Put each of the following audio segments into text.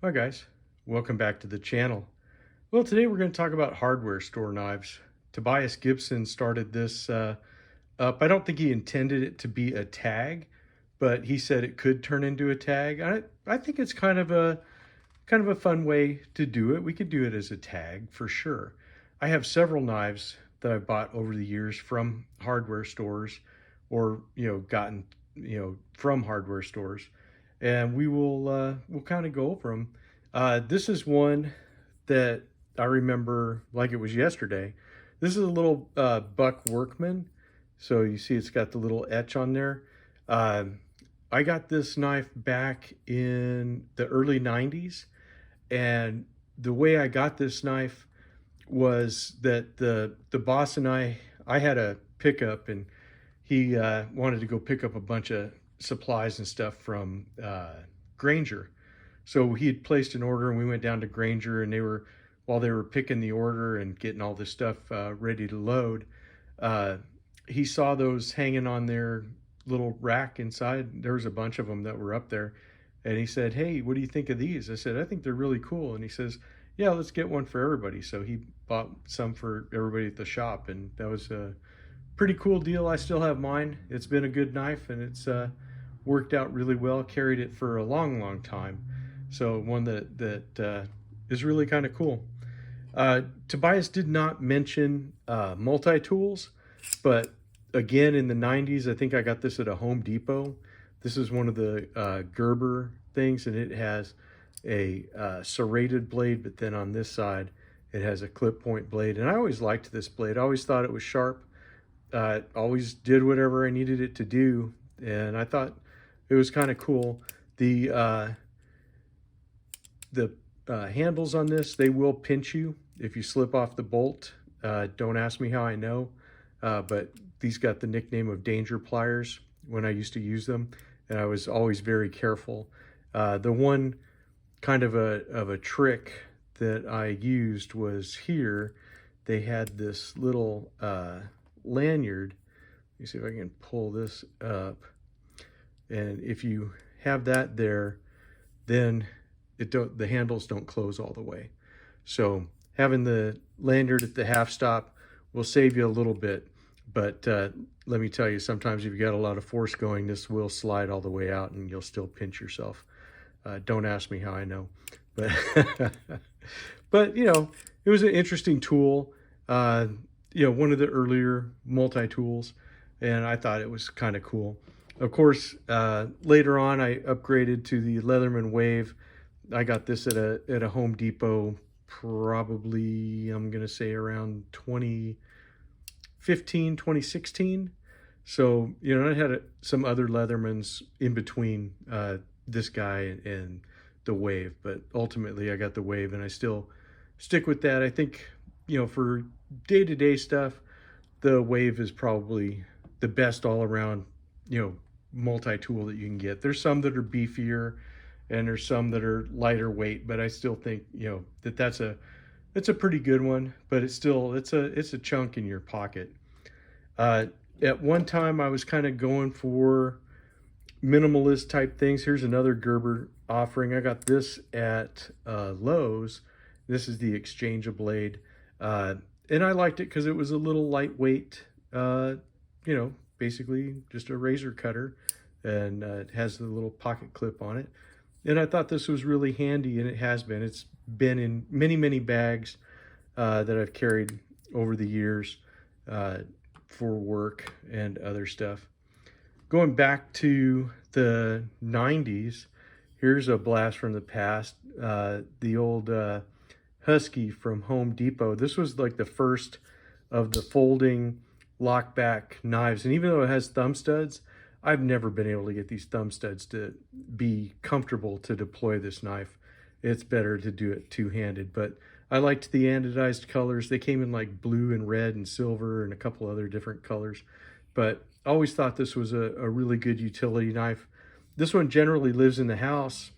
Hi guys, welcome back to the channel. Well, today we're going to talk about hardware store knives. Tobias Gibson started this up. I don't think he intended it to be a tag, but he said it could turn into a tag. I think it's kind of a fun way to do it. We could do it as a tag for sure. I have several knives that I've bought over the years from hardware stores, or gotten from hardware stores, and we'll kind of go over them. This is one that I remember like it was yesterday. This is a little Buck Workman. So you see it's got the little etch on there. Uh, I got this knife back in the early 90s. And the way I got this knife was that the boss and I had a pickup, and he wanted to go pick up a bunch of supplies and stuff from Granger. So he had placed an order, and we went down to Granger, and while they were picking the order and getting all this stuff ready to load, uh, he saw those hanging on their little rack inside. There was a bunch of them that were up there, and he said, "Hey, what do you think of these?" I said, "I think they're really cool." And he says, "Yeah, let's get one for everybody." So he bought some for everybody at the shop, and that was a pretty cool deal. I still have mine. It's been a good knife, and it's worked out really well. Carried it for a long, long time. So one that is really kind of cool. Tobias did not mention multi-tools, but again, in the 90s, I think I got this at a Home Depot. This is one of the Gerber things, and it has a serrated blade, but then on this side, it has a clip point blade. And I always liked this blade. I always thought it was sharp. Always did whatever I needed it to do, and I thought it was kind of cool. The handles on this, they will pinch you if you slip off the bolt. Don't ask me how I know, but these got the nickname of danger pliers when I used to use them, and I was always very careful. The one kind of a trick that I used was here. They had this little lanyard. Let me see if I can pull this up. And if you have that there, then the handles don't close all the way. So having the lanyard at the half stop will save you a little bit. But let me tell you, sometimes if you got a lot of force going, this will slide all the way out and you'll still pinch yourself. Don't ask me how I know. But, but it was an interesting tool. One of the earlier multi-tools, and I thought it was kind of cool. Of course, later on, I upgraded to the Leatherman Wave. I got this at a Home Depot, probably, I'm going to say around 2015, 2016. So, I had some other Leathermans in between this guy and the Wave, but ultimately I got the Wave, and I still stick with that. I think, for day-to-day stuff, the Wave is probably the best all-around, multi-tool that you can get. There's some that are beefier, and there's some that are lighter weight, but I still think that's a pretty good one. But it's a chunk in your pocket. At one time, I was kind of going for minimalist type things. Here's another Gerber offering. I got this at Lowe's. This is the Exchange blade, and I liked it because it was a little lightweight. Basically just a razor cutter, and it has the little pocket clip on it. And I thought this was really handy, and it has been. It's been in many, many bags that I've carried over the years for work and other stuff. Going back to the 90s, here's a blast from the past. The old Husky from Home Depot. This was like the first of the folding lock back knives. And even though it has thumb studs, I've never been able to get these thumb studs to be comfortable to deploy this knife. It's better to do it two-handed, but I liked the anodized colors. They came in like blue and red and silver and a couple other different colors, but I always thought this was a really good utility knife. This one generally lives in the house.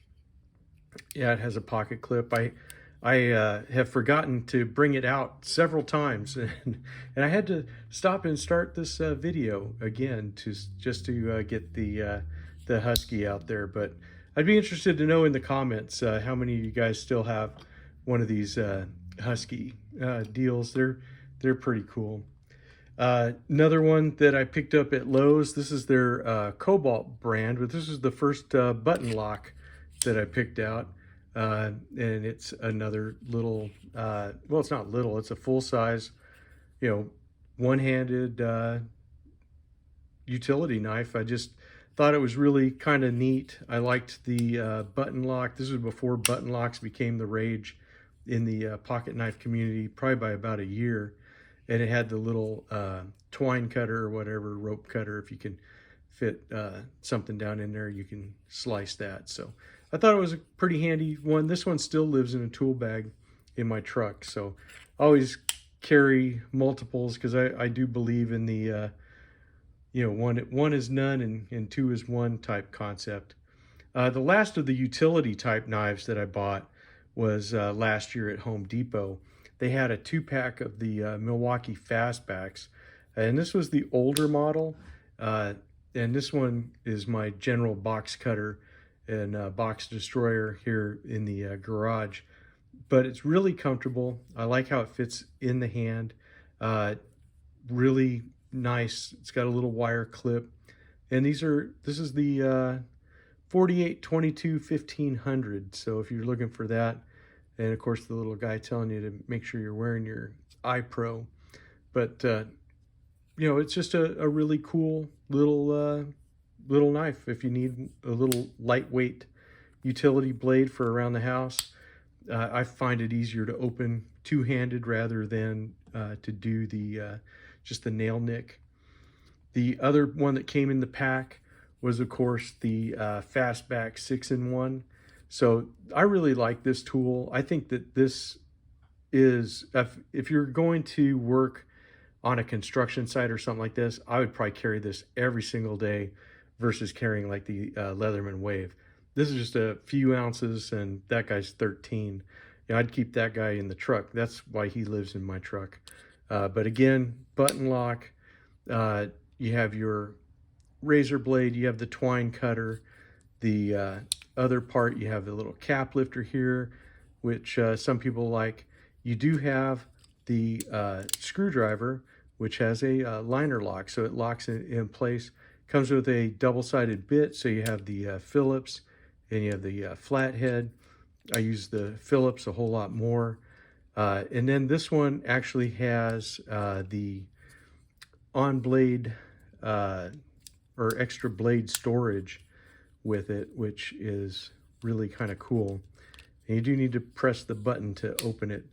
Yeah, it has a pocket clip. I have forgotten to bring it out several times, and I had to stop and start this video again just to get the Husky out there. But I'd be interested to know in the comments how many of you guys still have one of these Husky deals. They're pretty cool. Another one that I picked up at Lowe's. This is their Cobalt brand, but this is the first button lock that I picked out. And it's another little, well, it's not little, it's a full size, you know, one-handed utility knife. I just thought it was really kind of neat. I liked the button lock. This was before button locks became the rage in the pocket knife community, probably by about a year. And it had the little twine cutter or whatever, rope cutter. If you can fit something down in there, you can slice that. So I thought it was a pretty handy one. This one still lives in a tool bag in my truck. So I always carry multiples because I do believe in the, you know, one is none and two is one type concept. The last of the utility type knives that I bought was last year at Home Depot. They had a 2-pack of the Milwaukee Fastbacks, and this was the older model. And this one is my general box cutter and box destroyer here in the garage. But it's really comfortable. I like how it fits in the hand. Really nice. It's got a little wire clip. And this is the 4822 1500. So if you're looking for that, and of course the little guy telling you to make sure you're wearing your iPro. But you know, it's just a really cool little little knife if you need a little lightweight utility blade for around the house. I find it easier to open two-handed rather than to do the just the nail nick. The other one that came in the pack was, of course, the Fastback 6-in-1. So I really like this tool. I think that this is, if you're going to work on a construction site or something like this, I would probably carry this every single day versus carrying like the Leatherman Wave. This is just a few ounces and that guy's 13. You know, I'd keep that guy in the truck. That's why he lives in my truck. But again, button lock, you have your razor blade, you have the twine cutter, the other part, you have the little cap lifter here, which some people like. You do have the screwdriver, which has a liner lock, so it locks it in place. Comes with a double-sided bit, so you have the Phillips and you have the flathead. I use the Phillips a whole lot more. And then this one actually has the on-blade or extra blade storage with it, which is really kind of cool. And you do need to press the button to open it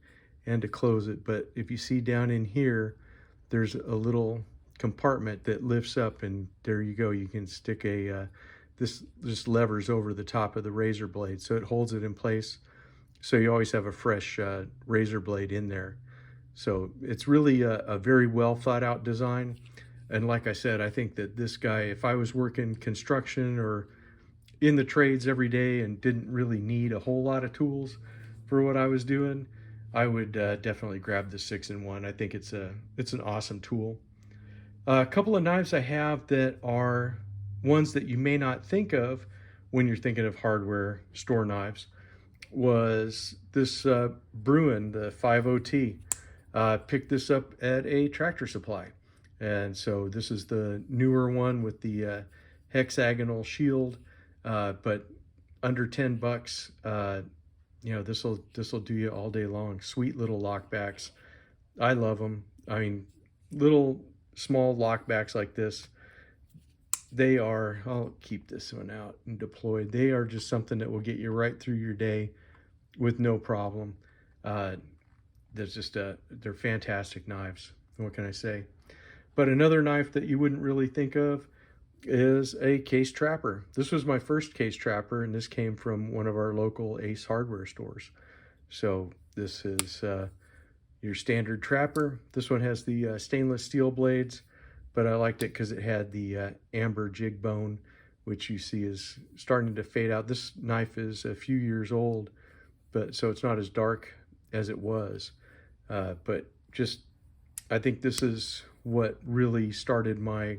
and to close it. But if you see down in here, there's a little compartment that lifts up, and there you go. You can stick a, this levers over the top of the razor blade, so it holds it in place. So you always have a fresh razor blade in there. So it's really a very well thought out design. And like I said, I think that this guy, if I was working construction or in the trades every day and didn't really need a whole lot of tools for what I was doing, I would definitely grab the 6-in-1. I think it's an awesome tool. A couple of knives I have that are ones that you may not think of when you're thinking of hardware store knives was this Bruin, the 50T. Picked this up at a Tractor Supply. And so this is the newer one with the hexagonal shield, but under 10 bucks. You know, this'll do you all day long. Sweet little lockbacks. I love them. I mean, little small lockbacks like this, they are, I'll keep this one out and deployed. They are just something that will get you right through your day with no problem. There's just they're fantastic knives. What can I say? But another knife that you wouldn't really think of is a case trapper. This was my first case trapper, and this came from one of our local Ace hardware stores. So this is your standard trapper. This one has the stainless steel blades, but I liked it because it had the amber jig bone, which you see is starting to fade out. This knife is a few years old, but so it's not as dark as it was. But just, I think this is what really started my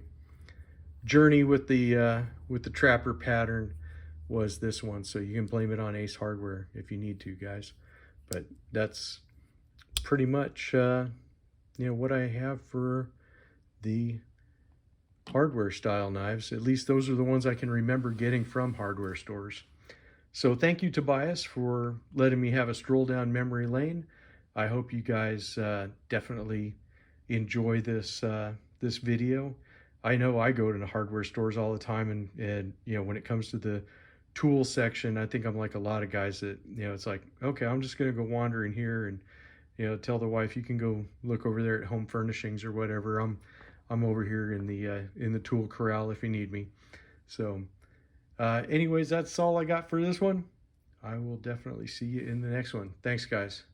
journey with the trapper pattern, was this one. So you can blame it on Ace Hardware if you need to, guys. But that's pretty much what I have for the hardware style knives. At least those are the ones I can remember getting from hardware stores. So thank you, Tobias, for letting me have a stroll down memory lane. I hope you guys definitely enjoy this this video. I know I go to the hardware stores all the time, and when it comes to the tool section, I think I'm like a lot of guys that it's like, okay, I'm just gonna go wander in here and tell the wife, you can go look over there at Home Furnishings or whatever. I'm over here in the tool corral if you need me. So anyways, that's all I got for this one. I will definitely see you in the next one. Thanks, guys.